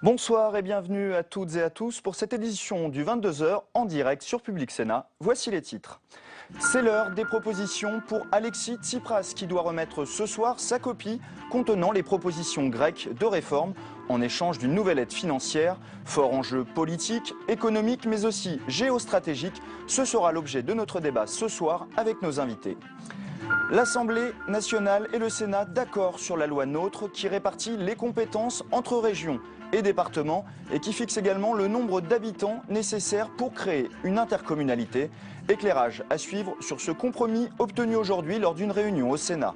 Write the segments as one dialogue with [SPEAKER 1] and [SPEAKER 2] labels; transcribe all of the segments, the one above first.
[SPEAKER 1] Bonsoir et bienvenue à toutes et à tous pour cette édition du 22h en direct sur Public Sénat. Voici les titres. C'est l'heure des propositions pour Alexis Tsipras qui doit remettre ce soir sa copie contenant les propositions grecques de réforme en échange d'une nouvelle aide financière. Fort enjeu politique, économique mais aussi géostratégique. Ce sera l'objet de notre débat ce soir avec nos invités. L'Assemblée nationale et le Sénat d'accord sur la loi NOTRe qui répartit les compétences entre régions et départements et qui fixe également le nombre d'habitants nécessaires pour créer une intercommunalité. Éclairage à suivre sur ce compromis obtenu aujourd'hui lors d'une réunion au Sénat.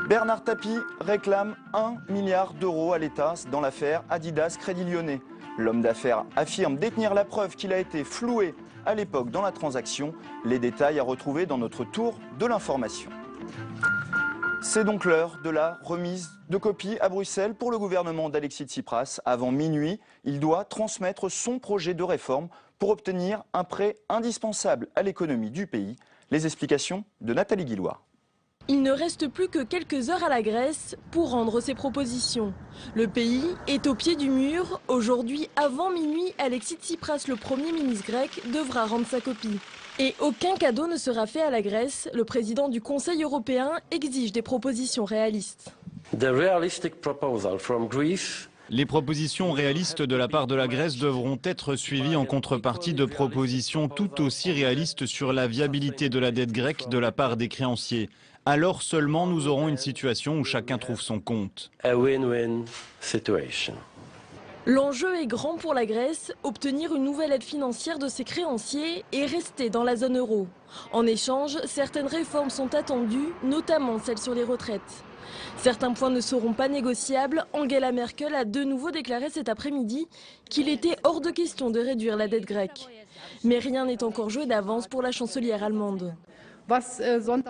[SPEAKER 1] Bernard Tapie réclame 1 milliard d'euros à l'État dans l'affaire Adidas Crédit Lyonnais. L'homme d'affaires affirme détenir la preuve qu'il a été floué à l'époque dans la transaction. Les détails à retrouver dans notre tour de l'information. C'est donc l'heure de la remise de copies à Bruxelles pour le gouvernement d'Alexis Tsipras. Avant minuit, il doit transmettre son projet de réforme pour obtenir un prêt indispensable à l'économie du pays. Les explications de Nathalie Guilloire.
[SPEAKER 2] Il ne reste plus que quelques heures à la Grèce pour rendre ses propositions. Le pays est au pied du mur. Aujourd'hui, avant minuit, Alexis Tsipras, le Premier ministre grec, devra rendre sa copie. Et aucun cadeau ne sera fait à la Grèce. Le président du Conseil européen exige des propositions réalistes.
[SPEAKER 3] Les propositions réalistes de la part de la Grèce devront être suivies en contrepartie de propositions tout aussi réalistes sur la viabilité de la dette grecque de la part des créanciers. Alors seulement nous aurons une situation où chacun trouve son compte.
[SPEAKER 2] L'enjeu est grand pour la Grèce, obtenir une nouvelle aide financière de ses créanciers et rester dans la zone euro. En échange, certaines réformes sont attendues, notamment celles sur les retraites. Certains points ne seront pas négociables. Angela Merkel a de nouveau déclaré cet après-midi qu'il était hors de question de réduire la dette grecque. Mais rien n'est encore joué d'avance pour la chancelière allemande.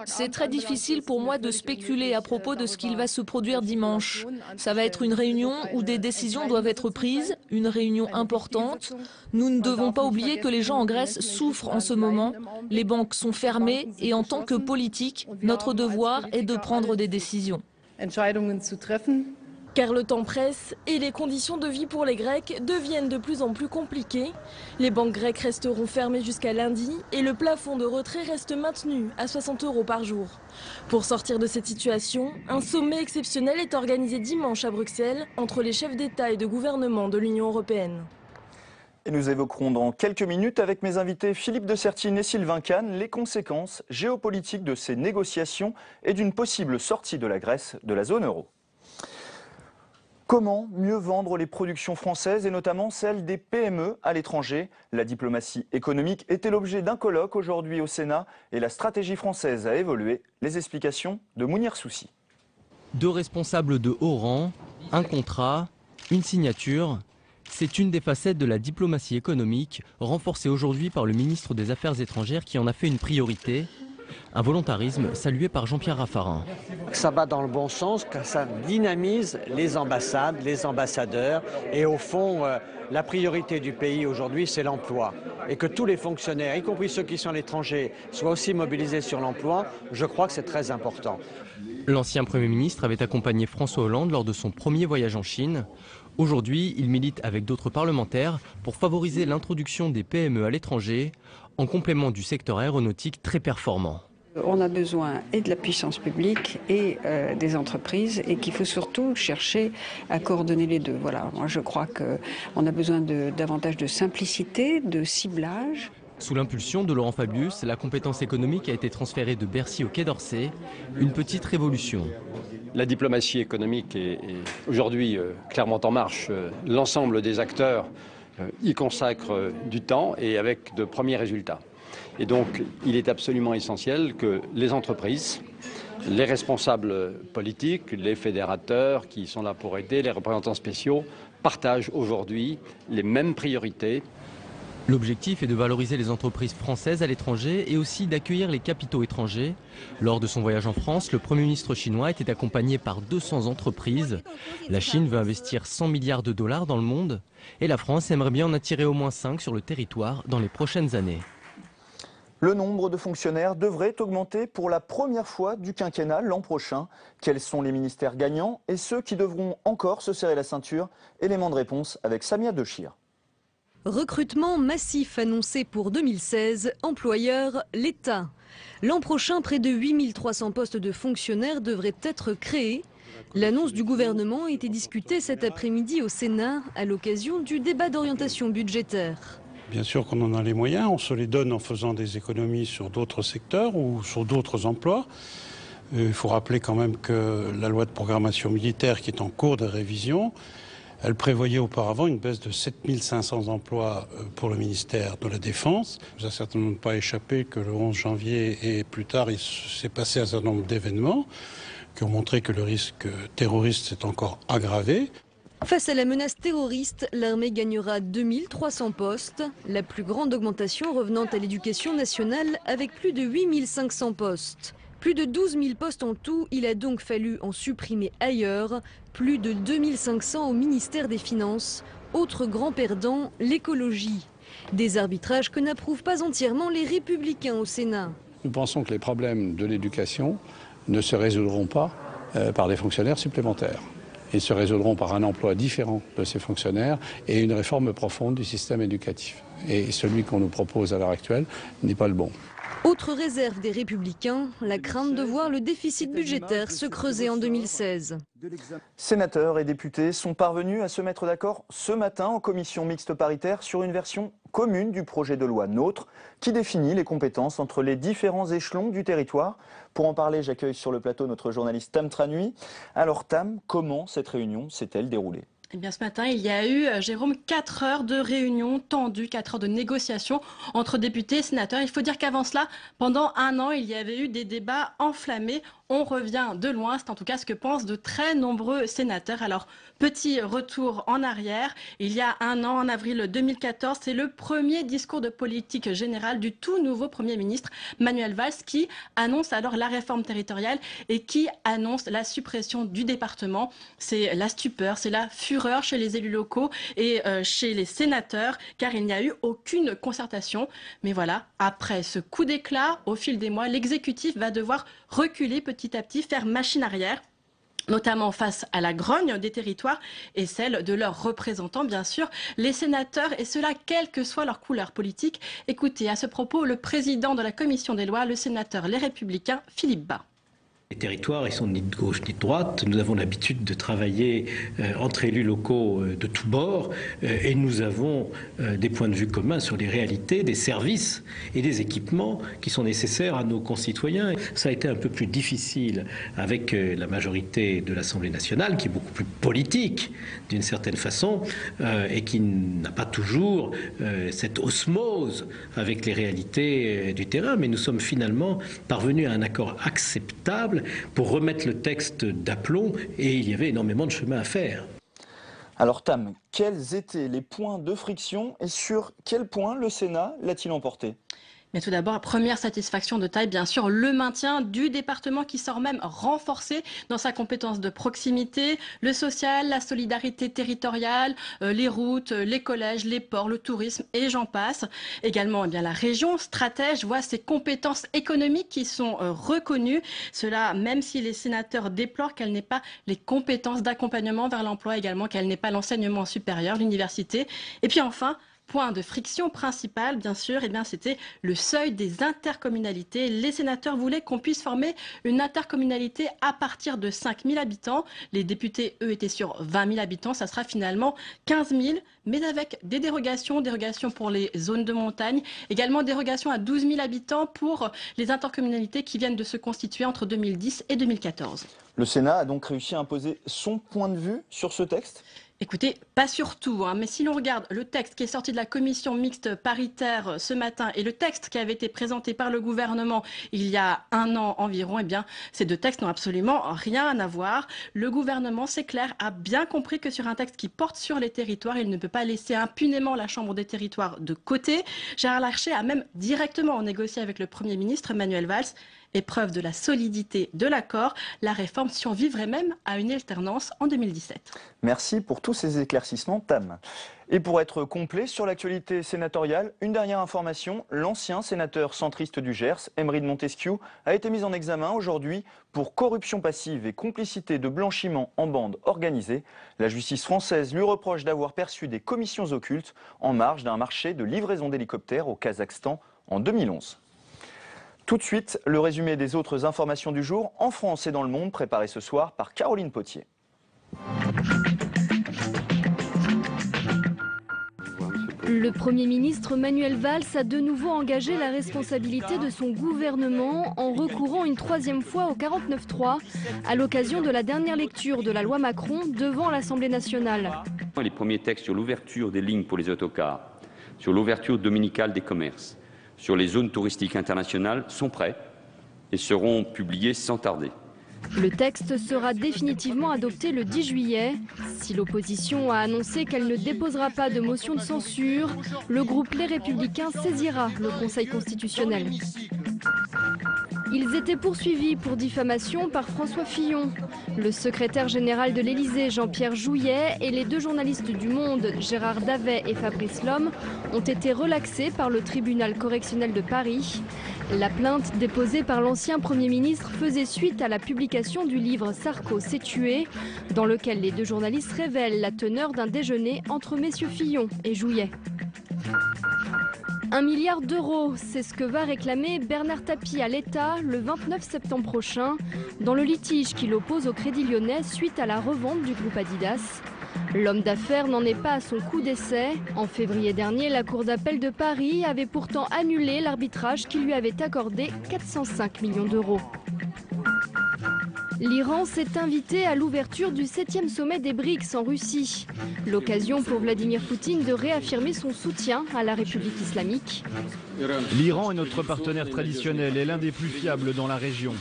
[SPEAKER 4] C'est très difficile pour moi de spéculer à propos de ce qu'il va se produire dimanche. Ça va être une réunion où des décisions doivent être prises, une réunion importante. Nous ne devons pas oublier que les gens en Grèce souffrent en ce moment. Les banques sont fermées et en tant que politique, notre devoir est de prendre des décisions.
[SPEAKER 2] Car le temps presse et les conditions de vie pour les Grecs deviennent de plus en plus compliquées. Les banques grecques resteront fermées jusqu'à lundi et le plafond de retrait reste maintenu à 60 € par jour. Pour sortir de cette situation, un sommet exceptionnel est organisé dimanche à Bruxelles entre les chefs d'État et de gouvernement de l'Union européenne.
[SPEAKER 1] Et nous évoquerons dans quelques minutes avec mes invités Philippe de Sertine et Sylvain Kahn les conséquences géopolitiques de ces négociations et d'une possible sortie de la Grèce de la zone euro. Comment mieux vendre les productions françaises et notamment celles des PME à l'étranger? La diplomatie économique était l'objet d'un colloque aujourd'hui au Sénat et la stratégie française a évolué. Les explications de Mounir Soussi.
[SPEAKER 5] 2 responsables de haut rang, un contrat, une signature. C'est une des facettes de la diplomatie économique renforcée aujourd'hui par le ministre des Affaires étrangères qui en a fait une priorité. Un volontarisme salué par Jean-Pierre Raffarin.
[SPEAKER 6] Ça va dans le bon sens, que ça dynamise les ambassades, les ambassadeurs. Et au fond, la priorité du pays aujourd'hui, c'est l'emploi. Et que tous les fonctionnaires, y compris ceux qui sont à l'étranger, soient aussi mobilisés sur l'emploi, je crois que c'est très important.
[SPEAKER 5] L'ancien Premier ministre avait accompagné François Hollande lors de son premier voyage en Chine. Aujourd'hui, il milite avec d'autres parlementaires pour favoriser l'introduction des PME à l'étranger, en complément du secteur aéronautique très performant.
[SPEAKER 7] On a besoin et de la puissance publique et des entreprises et qu'il faut surtout chercher à coordonner les deux. Voilà, moi je crois qu'on a besoin davantage de simplicité, de ciblage.
[SPEAKER 5] Sous l'impulsion de Laurent Fabius, la compétence économique a été transférée de Bercy au Quai d'Orsay. Une petite révolution.
[SPEAKER 8] La diplomatie économique est aujourd'hui clairement en marche. L'ensemble des acteurs y consacrent du temps et avec de premiers résultats. Et donc, il est absolument essentiel que les entreprises, les responsables politiques, les fédérateurs qui sont là pour aider, les représentants spéciaux, partagent aujourd'hui les mêmes priorités.
[SPEAKER 5] L'objectif est de valoriser les entreprises françaises à l'étranger et aussi d'accueillir les capitaux étrangers. Lors de son voyage en France, le Premier ministre chinois était accompagné par 200 entreprises. La Chine veut investir 100 milliards de dollars dans le monde et la France aimerait bien en attirer au moins 5 sur le territoire dans les prochaines années.
[SPEAKER 1] Le nombre de fonctionnaires devrait augmenter pour la première fois du quinquennat l'an prochain. Quels sont les ministères gagnants et ceux qui devront encore se serrer la ceinture? Élément de réponse avec Samia Dechir.
[SPEAKER 9] Recrutement massif annoncé pour 2016, employeur l'État. L'an prochain, près de 8300 postes de fonctionnaires devraient être créés. L'annonce du gouvernement a été discutée cet après-midi au Sénat à l'occasion du débat d'orientation budgétaire.
[SPEAKER 10] Bien sûr qu'on en a les moyens, on se les donne en faisant des économies sur d'autres secteurs ou sur d'autres emplois. Il faut rappeler quand même que la loi de programmation militaire qui est en cours de révision, elle prévoyait auparavant une baisse de 7500 emplois pour le ministère de la Défense. Il ne vous a certainement pas échappé que le 11 janvier et plus tard, il s'est passé un certain nombre d'événements qui ont montré que le risque terroriste s'est encore aggravé.
[SPEAKER 9] Face à la menace terroriste, l'armée gagnera 2300 postes, la plus grande augmentation revenant à l'éducation nationale avec plus de 8500 postes. Plus de 12 000 postes en tout, il a donc fallu en supprimer ailleurs, plus de 2500 au ministère des Finances. Autre grand perdant, l'écologie. Des arbitrages que n'approuvent pas entièrement les Républicains au Sénat.
[SPEAKER 8] Nous pensons que les problèmes de l'éducation ne se résoudront pas par des fonctionnaires supplémentaires. Ils se résoudront par un emploi différent de ces fonctionnaires et une réforme profonde du système éducatif. Et celui qu'on nous propose à l'heure actuelle n'est pas le bon.
[SPEAKER 9] Autre réserve des Républicains, la crainte de voir le déficit budgétaire se creuser en 2016.
[SPEAKER 1] Sénateurs et députés sont parvenus à se mettre d'accord ce matin en commission mixte paritaire sur une version commune du projet de loi NOTRe qui définit les compétences entre les différents échelons du territoire. Pour en parler, j'accueille sur le plateau notre journaliste Tam Tranui. Alors Tam, comment cette réunion s'est-elle déroulée ?
[SPEAKER 11] Eh bien, ce matin, il y a eu, Jérôme, 4 heures de réunion tendue, 4 heures de négociation entre députés et sénateurs. Il faut dire qu'avant cela, pendant un an, il y avait eu des débats enflammés. On revient de loin, c'est en tout cas ce que pensent de très nombreux sénateurs. Alors, petit retour en arrière. Il y a un an, en avril 2014, c'est le premier discours de politique générale du tout nouveau Premier ministre, Manuel Valls, qui annonce alors la réforme territoriale et qui annonce la suppression du département. C'est la stupeur, c'est la fureur chez les élus locaux et chez les sénateurs, car il n'y a eu aucune concertation. Mais voilà, après ce coup d'éclat, au fil des mois, l'exécutif va devoir reculer petit à petit, faire machine arrière, notamment face à la grogne des territoires et celle de leurs représentants, bien sûr, les sénateurs, et cela quelle que soit leur couleur politique. Écoutez à ce propos le président de la commission des lois, le sénateur Les Républicains, Philippe Bas.
[SPEAKER 12] Les territoires, ils sont ni de gauche ni de droite. Nous avons l'habitude de travailler entre élus locaux de tous bords et nous avons des points de vue communs sur les réalités des services et des équipements qui sont nécessaires à nos concitoyens. Ça a été un peu plus difficile avec la majorité de l'Assemblée nationale, qui est beaucoup plus politique d'une certaine façon et qui n'a pas toujours cette osmose avec les réalités du terrain. Mais nous sommes finalement parvenus à un accord acceptable pour remettre le texte d'aplomb, et il y avait énormément de chemin à faire.
[SPEAKER 1] Alors Tam, quels étaient les points de friction et sur quel point le Sénat l'a-t-il emporté ?
[SPEAKER 11] Mais tout d'abord, première satisfaction de taille, bien sûr, le maintien du département qui sort même renforcé dans sa compétence de proximité, le social, la solidarité territoriale, les routes, les collèges, les ports, le tourisme et j'en passe. Également, eh bien, la région stratège voit ses compétences économiques qui sont reconnues. Cela, même si les sénateurs déplorent qu'elle n'ait pas les compétences d'accompagnement vers l'emploi, également qu'elle n'ait pas l'enseignement supérieur, l'université. Et puis enfin, point de friction principal, bien sûr, c'était le seuil des intercommunalités. Les sénateurs voulaient qu'on puisse former une intercommunalité à partir de 5 000 habitants. Les députés, eux, étaient sur 20 000 habitants. Ça sera finalement 15 000, mais avec des dérogations pour les zones de montagne. Également, dérogations à 12 000 habitants pour les intercommunalités qui viennent de se constituer entre 2010 et 2014.
[SPEAKER 1] Le Sénat a donc réussi à imposer son point de vue sur ce texte ?
[SPEAKER 11] Écoutez, pas sur tout, mais si l'on regarde le texte qui est sorti de la commission mixte paritaire ce matin et le texte qui avait été présenté par le gouvernement il y a un an environ, eh bien, ces deux textes n'ont absolument rien à voir. Le gouvernement, c'est clair, a bien compris que sur un texte qui porte sur les territoires, il ne peut pas laisser impunément la Chambre des territoires de côté. Gérard Larcher a même directement négocié avec le Premier ministre Manuel Valls. Épreuve de la solidité de l'accord, la réforme survivrait même à une alternance en 2017.
[SPEAKER 1] Merci pour tout. tous ces éclaircissements, Tam. Et pour être complet sur l'actualité sénatoriale, une dernière information, l'ancien sénateur centriste du Gers, Emery de Montesquieu, a été mis en examen aujourd'hui pour corruption passive et complicité de blanchiment en bande organisée. La justice française lui reproche d'avoir perçu des commissions occultes en marge d'un marché de livraison d'hélicoptères au Kazakhstan en 2011. Tout de suite, le résumé des autres informations du jour en France et dans le monde, préparé ce soir par Caroline Potier.
[SPEAKER 9] Le Premier ministre Manuel Valls a de nouveau engagé la responsabilité de son gouvernement en recourant une troisième fois au 49.3 à l'occasion de la dernière lecture de la loi Macron devant l'Assemblée nationale.
[SPEAKER 13] Les premiers textes sur l'ouverture des lignes pour les autocars, sur l'ouverture dominicale des commerces, sur les zones touristiques internationales sont prêts et seront publiés sans tarder.
[SPEAKER 9] Le texte sera définitivement adopté le 10 juillet. Si l'opposition a annoncé qu'elle ne déposera pas de motion de censure, le groupe Les Républicains saisira le Conseil constitutionnel. Ils étaient poursuivis pour diffamation par François Fillon. Le secrétaire général de l'Élysée, Jean-Pierre Jouyet, et les deux journalistes du Monde, Gérard Davet et Fabrice Lhomme, ont été relaxés par le tribunal correctionnel de Paris. La plainte déposée par l'ancien Premier ministre faisait suite à la publication du livre Sarko s'est tué, dans lequel les deux journalistes révèlent la teneur d'un déjeuner entre messieurs Fillon et Jouyet. 1 milliard d'euros, c'est ce que va réclamer Bernard Tapie à l'État le 29 septembre prochain, dans le litige qui l'oppose au Crédit Lyonnais suite à la revente du groupe Adidas. L'homme d'affaires n'en est pas à son coup d'essai. En février dernier, la Cour d'appel de Paris avait pourtant annulé l'arbitrage qui lui avait accordé 405 millions d'euros. L'Iran s'est invité à l'ouverture du 7e sommet des BRICS en Russie. L'occasion pour Vladimir Poutine de réaffirmer son soutien à la République islamique.
[SPEAKER 3] L'Iran est notre partenaire traditionnel et l'un des plus fiables dans la région.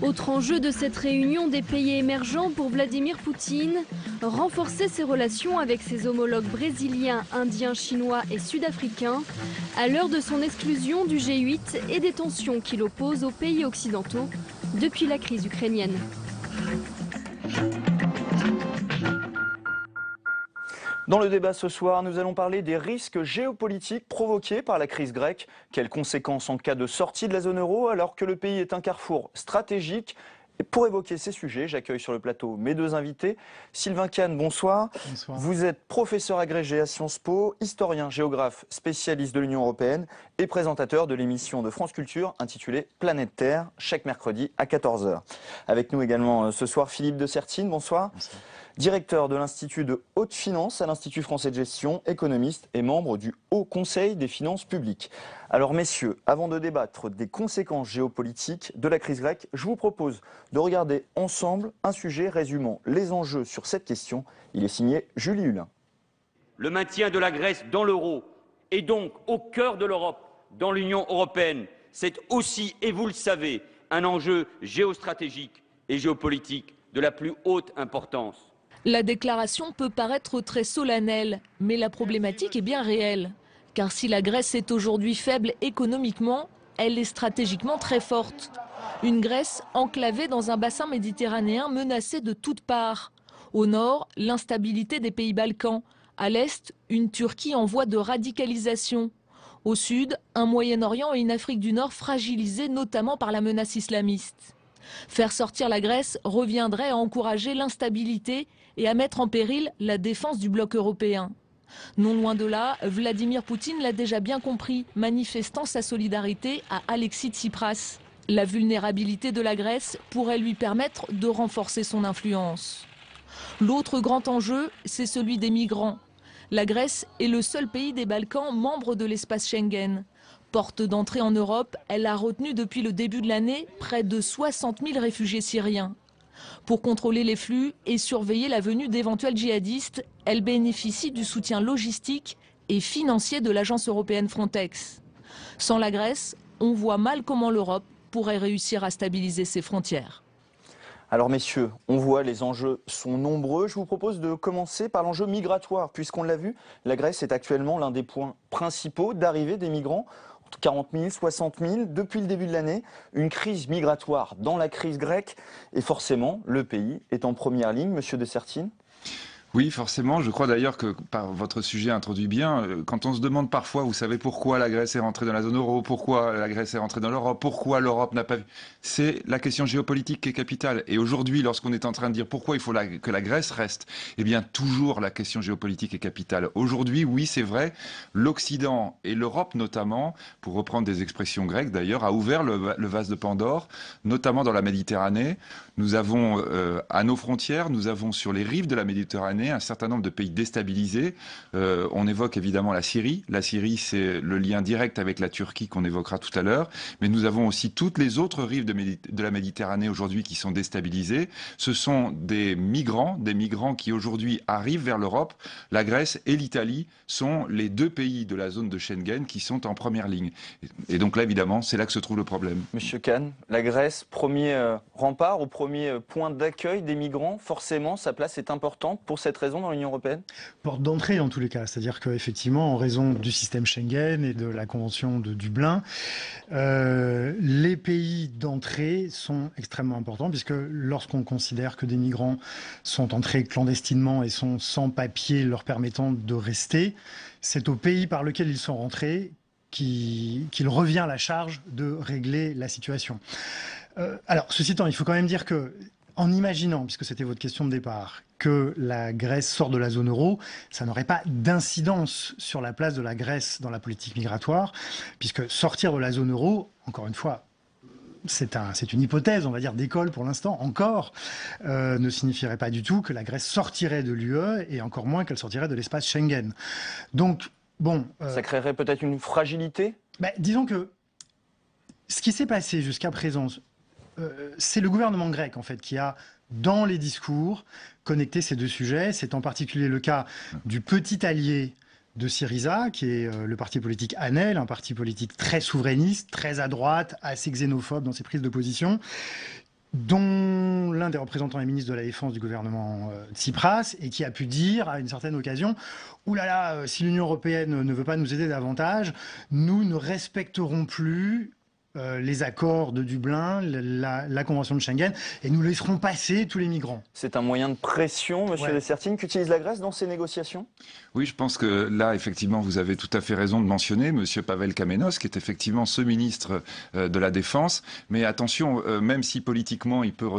[SPEAKER 9] Autre enjeu de cette réunion des pays émergents pour Vladimir Poutine, renforcer ses relations avec ses homologues brésiliens, indiens, chinois et sud-africains à l'heure de son exclusion du G8 et des tensions qui l'opposent aux pays occidentaux depuis la crise ukrainienne.
[SPEAKER 1] Dans le débat ce soir, nous allons parler des risques géopolitiques provoqués par la crise grecque. Quelles conséquences en cas de sortie de la zone euro alors que le pays est un carrefour stratégique? Et pour évoquer ces sujets, j'accueille sur le plateau mes deux invités. Sylvain Kahn, bonsoir. Bonsoir. Vous êtes professeur agrégé à Sciences Po, historien, géographe, spécialiste de l'Union européenne et présentateur de l'émission de France Culture intitulée Planète Terre, chaque mercredi à 14h. Avec nous également ce soir Philippe de Sertine, bonsoir. Bonsoir. Directeur de l'Institut de Haute Finance à l'Institut français de gestion, économiste et membre du Haut Conseil des finances publiques. Alors messieurs, avant de débattre des conséquences géopolitiques de la crise grecque, je vous propose de regarder ensemble un sujet résumant les enjeux sur cette question. Il est signé Julie Hulin.
[SPEAKER 14] Le maintien de la Grèce dans l'euro et donc au cœur de l'Europe, dans l'Union européenne, c'est aussi, et vous le savez, un enjeu géostratégique et géopolitique de la plus haute importance.
[SPEAKER 4] La déclaration peut paraître très solennelle, mais la problématique est bien réelle. Car si la Grèce est aujourd'hui faible économiquement, elle est stratégiquement très forte. Une Grèce enclavée dans un bassin méditerranéen menacé de toutes parts. Au nord, l'instabilité des pays Balkans. À l'est, une Turquie en voie de radicalisation. Au sud, un Moyen-Orient et une Afrique du Nord fragilisés notamment par la menace islamiste. Faire sortir la Grèce reviendrait à encourager l'instabilité et à mettre en péril la défense du bloc européen. Non loin de là, Vladimir Poutine l'a déjà bien compris, manifestant sa solidarité à Alexis Tsipras. La vulnérabilité de la Grèce pourrait lui permettre de renforcer son influence. L'autre grand enjeu, c'est celui des migrants. La Grèce est le seul pays des Balkans membre de l'espace Schengen. Porte d'entrée en Europe, elle a retenu depuis le début de l'année près de 60 000 réfugiés syriens. Pour contrôler les flux et surveiller la venue d'éventuels djihadistes, elle bénéficie du soutien logistique et financier de l'agence européenne Frontex. Sans la Grèce, on voit mal comment l'Europe pourrait réussir à stabiliser ses frontières.
[SPEAKER 1] Alors messieurs, on voit les enjeux sont nombreux. Je vous propose de commencer par l'enjeu migratoire. Puisqu'on l'a vu, la Grèce est actuellement l'un des points principaux d'arrivée des migrants. 40 000, 60 000 depuis le début de l'année, une crise migratoire dans la crise grecque et forcément le pays est en première ligne. Monsieur de Sertine.
[SPEAKER 15] Oui, forcément. Je crois d'ailleurs que votre sujet introduit bien. Quand on se demande parfois, vous savez pourquoi la Grèce est rentrée dans la zone euro, pourquoi la Grèce est rentrée dans l'Europe, pourquoi l'Europe n'a pas vu. C'est la question géopolitique qui est capitale. Et aujourd'hui, lorsqu'on est en train de dire pourquoi il faut que la Grèce reste, eh bien toujours la question géopolitique est capitale. Aujourd'hui, oui, c'est vrai, l'Occident et l'Europe notamment, pour reprendre des expressions grecques d'ailleurs, a ouvert le vase de Pandore, notamment dans la Méditerranée. Nous avons à nos frontières, nous avons sur les rives de la Méditerranée un certain nombre de pays déstabilisés. On évoque évidemment la Syrie. La Syrie, c'est le lien direct avec la Turquie qu'on évoquera tout à l'heure. Mais nous avons aussi toutes les autres rives de la Méditerranée aujourd'hui qui sont déstabilisées. Ce sont des migrants qui aujourd'hui arrivent vers l'Europe. La Grèce et l'Italie sont les deux pays de la zone de Schengen qui sont en première ligne. Et donc là, évidemment, c'est là que se trouve le problème.
[SPEAKER 1] Monsieur Kahn, la Grèce, premier rempart, au premier point d'accueil des migrants, forcément, sa place est importante pour cette raison dans l'Union européenne?
[SPEAKER 16] Porte d'entrée en tous les cas, c'est-à-dire qu'effectivement, en raison du système Schengen et de la convention de Dublin, les pays d'entrée sont extrêmement importants puisque lorsqu'on considère que des migrants sont entrés clandestinement et sont sans papier leur permettant de rester, c'est au pays par lequel ils sont rentrés qu'il revient la charge de régler la situation. Alors, ceci étant, il faut quand même dire que, en imaginant, puisque c'était votre question de départ, que la Grèce sort de la zone euro, ça n'aurait pas d'incidence sur la place de la Grèce dans la politique migratoire, puisque sortir de la zone euro, encore une fois, c'est une hypothèse, on va dire, d'école pour l'instant, encore, ne signifierait pas du tout que la Grèce sortirait de l'UE et encore moins qu'elle sortirait de l'espace Schengen. Donc, bon...
[SPEAKER 1] ça créerait peut-être une fragilité?
[SPEAKER 16] Disons que ce qui s'est passé jusqu'à présent, c'est le gouvernement grec, en fait, qui a, dans les discours, connecté ces deux sujets. C'est en particulier le cas du petit allié de Syriza, qui est le parti politique ANEL, un parti politique très souverainiste, très à droite, assez xénophobe dans ses prises de position, dont l'un des représentants est ministre de la Défense du gouvernement Tsipras, et qui a pu dire à une certaine occasion « Ouh là là, si l'Union européenne ne veut pas nous aider davantage, nous ne respecterons plus les accords de Dublin, la Convention de Schengen, et nous laisserons passer tous les migrants. »
[SPEAKER 1] C'est un moyen de pression, monsieur Dessertine, qu'utilise la Grèce dans ces négociations?
[SPEAKER 15] Oui, je pense que là, effectivement, vous avez tout à fait raison de mentionner monsieur Pavel Kamenos, qui est effectivement ce ministre de la Défense. Mais attention, même si politiquement il peut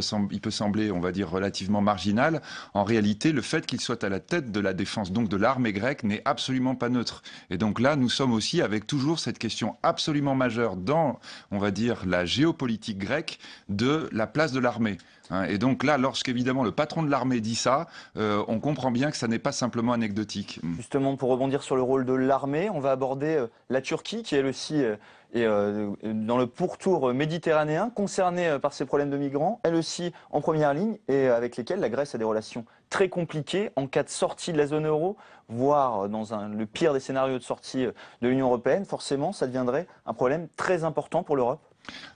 [SPEAKER 15] sembler, on va dire, relativement marginal, en réalité, le fait qu'il soit à la tête de la défense, donc de l'armée grecque, n'est absolument pas neutre. Et donc là, nous sommes aussi avec toujours cette question absolument majeure dans, on va dire, la géopolitique grecque de la place de l'armée. Et donc là, lorsqu'évidemment le patron de l'armée dit ça, on comprend bien que ça n'est pas simplement anecdotique.
[SPEAKER 1] Justement, pour rebondir sur le rôle de l'armée, on va aborder la Turquie, qui elle aussi est dans le pourtour méditerranéen, concernée par ces problèmes de migrants, elle aussi en première ligne, et avec lesquels la Grèce a des relations très compliquées en cas de sortie de la zone euro, voire dans le pire des scénarios de sortie de l'Union européenne. Forcément, ça deviendrait un problème très important pour l'Europe.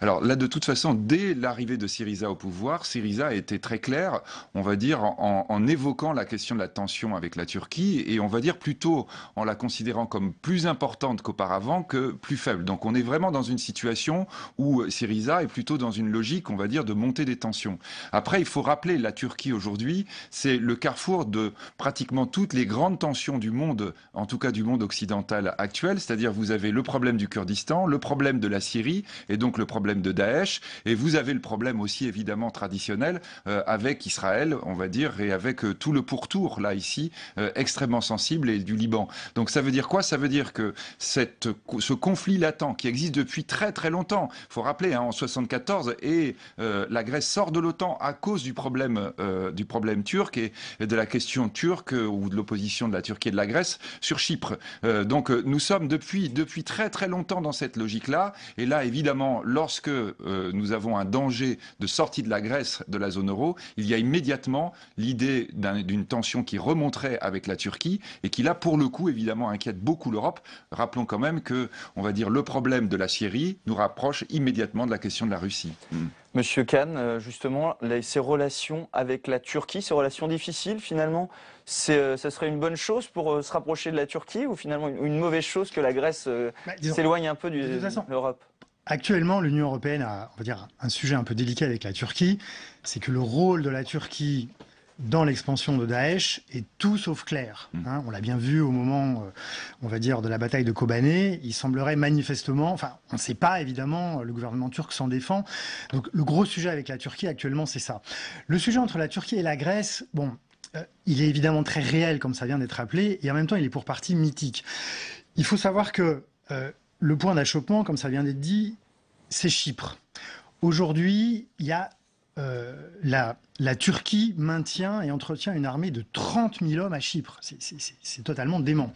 [SPEAKER 15] Alors là, de toute façon, dès l'arrivée de Syriza au pouvoir, Syriza a été très clair, on va dire, en évoquant la question de la tension avec la Turquie, et on va dire plutôt en la considérant comme plus importante qu'auparavant que plus faible. Donc on est vraiment dans une situation où Syriza est plutôt dans une logique, on va dire, de montée des tensions. Après, il faut rappeler, la Turquie aujourd'hui, c'est le carrefour de pratiquement toutes les grandes tensions du monde, en tout cas du monde occidental actuel, c'est-à-dire vous avez le problème du Kurdistan, le problème de la Syrie, et donc le problème de Daesh, et vous avez le problème aussi évidemment traditionnel avec Israël, on va dire, et avec tout le pourtour là ici extrêmement sensible, et du Liban. Donc ça veut dire quoi? Ça veut dire que ce conflit latent qui existe depuis très très longtemps, il faut rappeler, en 74, et la Grèce sort de l'OTAN à cause du problème turc et de la question turque ou de l'opposition de la Turquie et de la Grèce sur Chypre. Donc nous sommes depuis très très longtemps dans cette logique-là, et là évidemment lorsque nous avons un danger de sortie de la Grèce de la zone euro, il y a immédiatement l'idée d'une tension qui remonterait avec la Turquie et qui là, pour le coup, évidemment, inquiète beaucoup l'Europe. Rappelons quand même que, on va dire, le problème de la Syrie nous rapproche immédiatement de la question de la Russie.
[SPEAKER 1] Monsieur Kahn, justement, ces relations avec la Turquie, ces relations difficiles, finalement, ça serait une bonne chose pour se rapprocher de la Turquie, ou finalement une mauvaise chose que la Grèce s'éloigne un peu de l'Europe?
[SPEAKER 16] Actuellement, l'Union européenne a, on va dire, un sujet un peu délicat avec la Turquie. C'est que le rôle de la Turquie dans l'expansion de Daesh est tout sauf clair. On l'a bien vu au moment, on va dire, de la bataille de Kobané. Il semblerait manifestement, enfin, on ne sait pas évidemment, le gouvernement turc s'en défend. Donc le gros sujet avec la Turquie actuellement, c'est ça. Le sujet entre la Turquie et la Grèce, bon, il est évidemment très réel, comme ça vient d'être rappelé, et en même temps, il est pour partie mythique. Il faut savoir que le point d'achoppement, comme ça vient d'être dit, c'est Chypre. Aujourd'hui, il y a la Turquie maintient et entretient une armée de 30 000 hommes à Chypre. C'est totalement dément.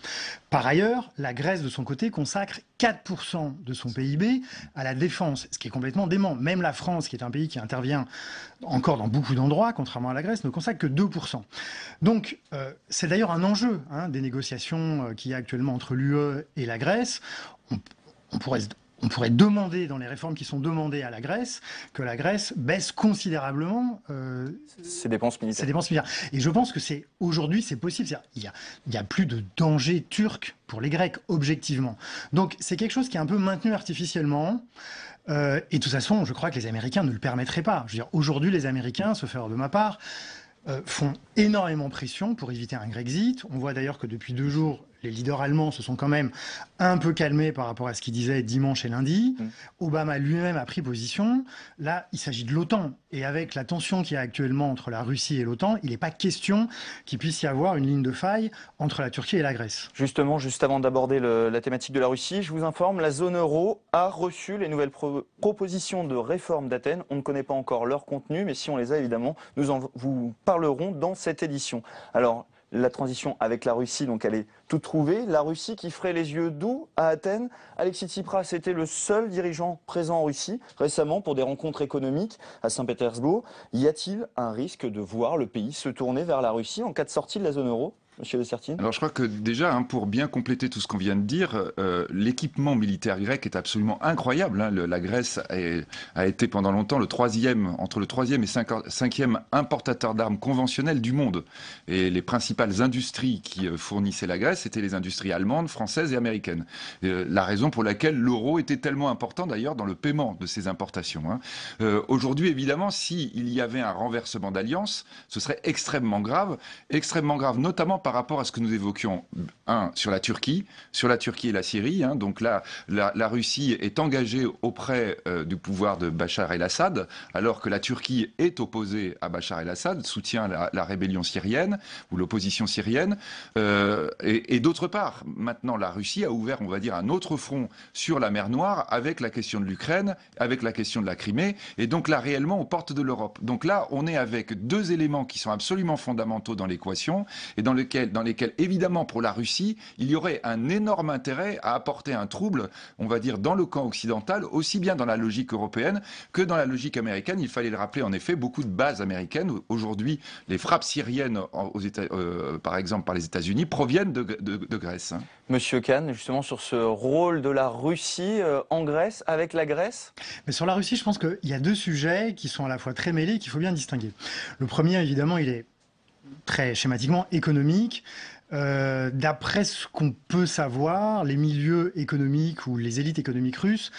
[SPEAKER 16] Par ailleurs, la Grèce, de son côté, consacre 4% de son PIB à la défense, ce qui est complètement dément. Même la France, qui est un pays qui intervient encore dans beaucoup d'endroits, contrairement à la Grèce, ne consacre que 2%. Donc, c'est d'ailleurs un enjeu des négociations qu'il y a actuellement entre l'UE et la Grèce. On pourrait demander, dans les réformes qui sont demandées à la Grèce, que la Grèce baisse considérablement
[SPEAKER 1] ses dépenses militaires.
[SPEAKER 16] Et je pense que aujourd'hui, c'est possible. Il y a plus de danger turc pour les Grecs, objectivement. Donc, c'est quelque chose qui est un peu maintenu artificiellement. Et de toute façon, je crois que les Américains ne le permettraient pas. Je veux dire, aujourd'hui, les Américains, sauf erreur de ma part, font énormément pression pour éviter un Grexit. On voit d'ailleurs que depuis 2 jours, les leaders allemands se sont quand même un peu calmés par rapport à ce qu'ils disaient dimanche et lundi. Obama lui-même a pris position. Là, il s'agit de l'OTAN. Et avec la tension qu'il y a actuellement entre la Russie et l'OTAN, il n'est pas question qu'il puisse y avoir une ligne de faille entre la Turquie et la Grèce.
[SPEAKER 1] Justement, juste avant d'aborder la thématique de la Russie, je vous informe, la zone euro a reçu les nouvelles propositions de réforme d'Athènes. On ne connaît pas encore leur contenu, mais si on les a, évidemment, nous en vous parlerons dans cette édition. Alors, la transition avec la Russie, donc elle est toute trouvée. La Russie qui ferait les yeux doux à Athènes. Alexis Tsipras était le seul dirigeant présent en Russie récemment pour des rencontres économiques à Saint-Pétersbourg. Y a-t-il un risque de voir le pays se tourner vers la Russie en cas de sortie de la zone euro ? Monsieur de Sertine.
[SPEAKER 15] Alors je crois que déjà, pour bien compléter tout ce qu'on vient de dire, l'équipement militaire grec est absolument incroyable. La Grèce a été pendant longtemps entre le 3e et 5e importateur d'armes conventionnelles du monde. Et les principales industries qui fournissaient la Grèce étaient les industries allemandes, françaises et américaines. La raison pour laquelle l'euro était tellement important d'ailleurs dans le paiement de ces importations. Aujourd'hui, évidemment, s'il y avait un renversement d'alliance, ce serait extrêmement grave notamment par rapport à ce que nous évoquions, sur la Turquie et la Syrie. Donc là, la Russie est engagée auprès du pouvoir de Bachar el-Assad, alors que la Turquie est opposée à Bachar el-Assad, soutient la rébellion syrienne ou l'opposition syrienne. Et d'autre part, maintenant, la Russie a ouvert, on va dire, un autre front sur la mer Noire avec la question de l'Ukraine, avec la question de la Crimée, et donc là, réellement, aux portes de l'Europe. Donc là, on est avec 2 éléments qui sont absolument fondamentaux dans l'équation, et dans lesquels, évidemment, pour la Russie, il y aurait un énorme intérêt à apporter un trouble, on va dire, dans le camp occidental, aussi bien dans la logique européenne que dans la logique américaine. Il fallait le rappeler, en effet, beaucoup de bases américaines. Aujourd'hui, les frappes syriennes, par exemple, par les États-Unis, proviennent de Grèce.
[SPEAKER 1] Monsieur Kahn, justement, sur ce rôle de la Russie en Grèce, avec la Grèce ?
[SPEAKER 16] Mais sur la Russie, je pense qu'il y a 2 sujets qui sont à la fois très mêlés et qu'il faut bien distinguer. Le premier, évidemment, il est très schématiquement économique. D'après ce qu'on peut savoir, les milieux économiques ou les élites économiques russes,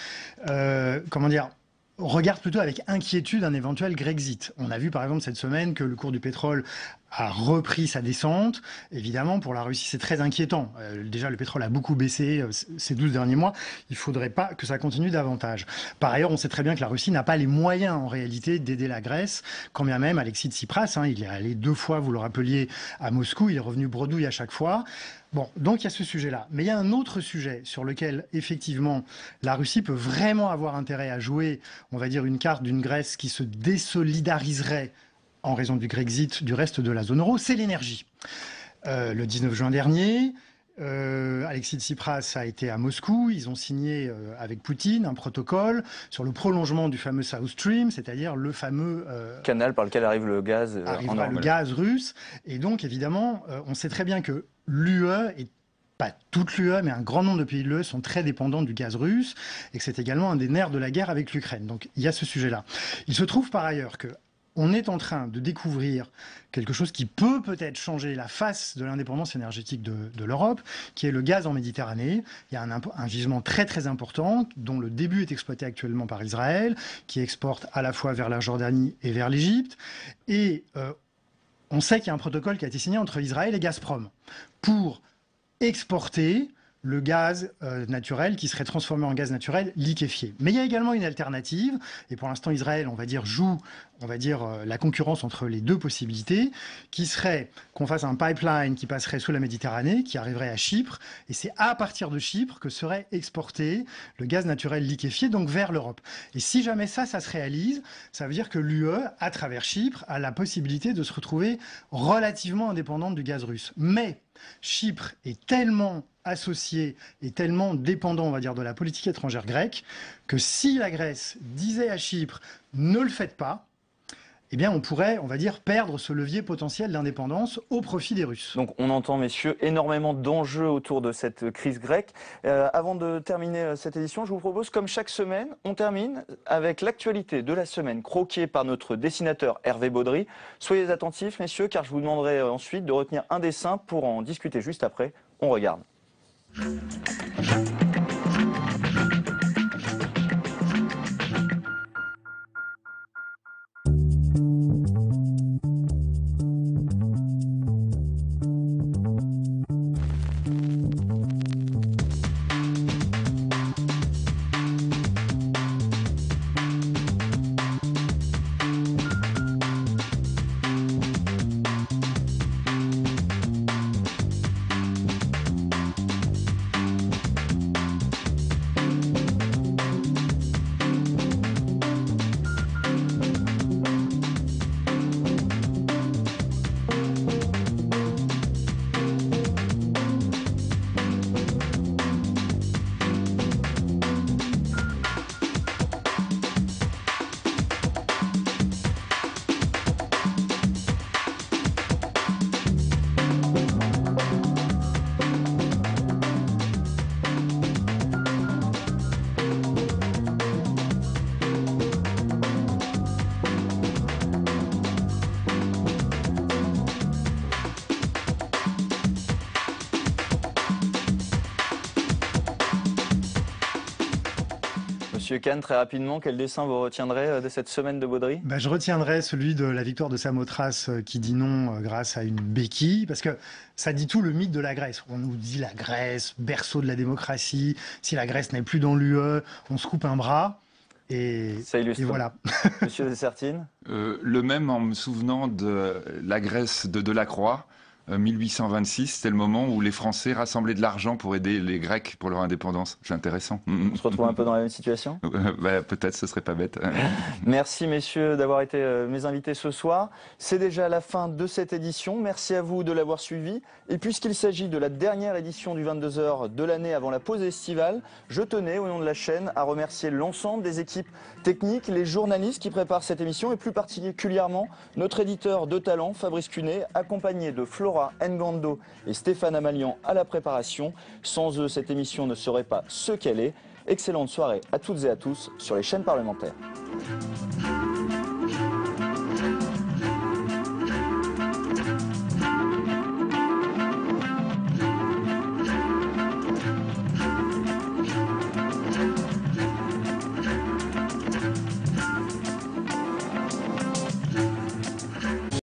[SPEAKER 16] regardent plutôt avec inquiétude un éventuel Grexit. On a vu par exemple cette semaine que le cours du pétrole a repris sa descente. Évidemment, pour la Russie, c'est très inquiétant. Déjà, le pétrole a beaucoup baissé ces 12 derniers mois. Il ne faudrait pas que ça continue davantage. Par ailleurs, on sait très bien que la Russie n'a pas les moyens, en réalité, d'aider la Grèce. Quand bien même, Alexis Tsipras, il est allé 2 fois, vous le rappeliez, à Moscou. Il est revenu bredouille à chaque fois. Bon, donc il y a ce sujet-là. Mais il y a un autre sujet sur lequel, effectivement, la Russie peut vraiment avoir intérêt à jouer, on va dire, une carte d'une Grèce qui se désolidariserait en raison du Grexit du reste de la zone euro, c'est l'énergie. Le 19 juin dernier, Alexis Tsipras a été à Moscou. Ils ont signé avec Poutine un protocole sur le prolongement du fameux South Stream, c'est-à-dire le fameux
[SPEAKER 1] canal par lequel arrive le gaz
[SPEAKER 16] le gaz russe. Et donc, évidemment, on sait très bien que l'UE et pas toute l'UE, mais un grand nombre de pays de l'UE sont très dépendants du gaz russe et que c'est également un des nerfs de la guerre avec l'Ukraine. Donc, il y a ce sujet-là. Il se trouve par ailleurs que on est en train de découvrir quelque chose qui peut-être changer la face de l'indépendance énergétique de l'Europe, qui est le gaz en Méditerranée. Il y a un gisement très très important dont le début est exploité actuellement par Israël, qui exporte à la fois vers la Jordanie et vers l'Égypte. Et on sait qu'il y a un protocole qui a été signé entre Israël et Gazprom pour exporter le gaz naturel qui serait transformé en gaz naturel liquéfié. Mais il y a également une alternative, et pour l'instant Israël, joue la concurrence entre les deux possibilités, qui serait qu'on fasse un pipeline qui passerait sous la Méditerranée, qui arriverait à Chypre, et c'est à partir de Chypre que serait exporté le gaz naturel liquéfié, donc vers l'Europe. Et si jamais ça se réalise, ça veut dire que l'UE, à travers Chypre, a la possibilité de se retrouver relativement indépendante du gaz russe. Mais Chypre est tellement associé et tellement dépendant, on va dire, de la politique étrangère grecque, que si la Grèce disait à Chypre « ne le faites pas », eh bien, on pourrait, on va dire, perdre ce levier potentiel d'indépendance au profit des Russes.
[SPEAKER 1] Donc, on entend, messieurs, énormément d'enjeux autour de cette crise grecque. Avant de terminer cette édition, je vous propose, comme chaque semaine, on termine avec l'actualité de la semaine, croquée par notre dessinateur Hervé Baudry. Soyez attentifs, messieurs, car je vous demanderai ensuite de retenir un dessin pour en discuter juste après. On regarde. Monsieur Kahn, très rapidement, quel dessin vous retiendrez de cette semaine de Baudry ?
[SPEAKER 16] Je retiendrai celui de la victoire de Samothrace qui dit non grâce à une béquille, parce que ça dit tout le mythe de la Grèce. On nous dit la Grèce, berceau de la démocratie, si la Grèce n'est plus dans l'UE, on se coupe un bras. Et voilà.
[SPEAKER 1] Monsieur Dessertine ?
[SPEAKER 15] Le même en me souvenant de la Grèce de Delacroix. 1826, c'était le moment où les Français rassemblaient de l'argent pour aider les Grecs pour leur indépendance. C'est intéressant.
[SPEAKER 1] On se retrouve un peu dans la même situation ?
[SPEAKER 15] Peut-être, ce serait pas bête.
[SPEAKER 1] Merci messieurs d'avoir été mes invités ce soir. C'est déjà la fin de cette édition. Merci à vous de l'avoir suivi. Et puisqu'il s'agit de la dernière édition du 22h de l'année avant la pause estivale, je tenais, au nom de la chaîne, à remercier l'ensemble des équipes techniques, les journalistes qui préparent cette émission et plus particulièrement notre éditeur de talent, Fabrice Cunet, accompagné de Flora Ngando et Stéphane Amalian à la préparation. Sans eux, cette émission ne serait pas ce qu'elle est. Excellente soirée à toutes et à tous sur les chaînes parlementaires.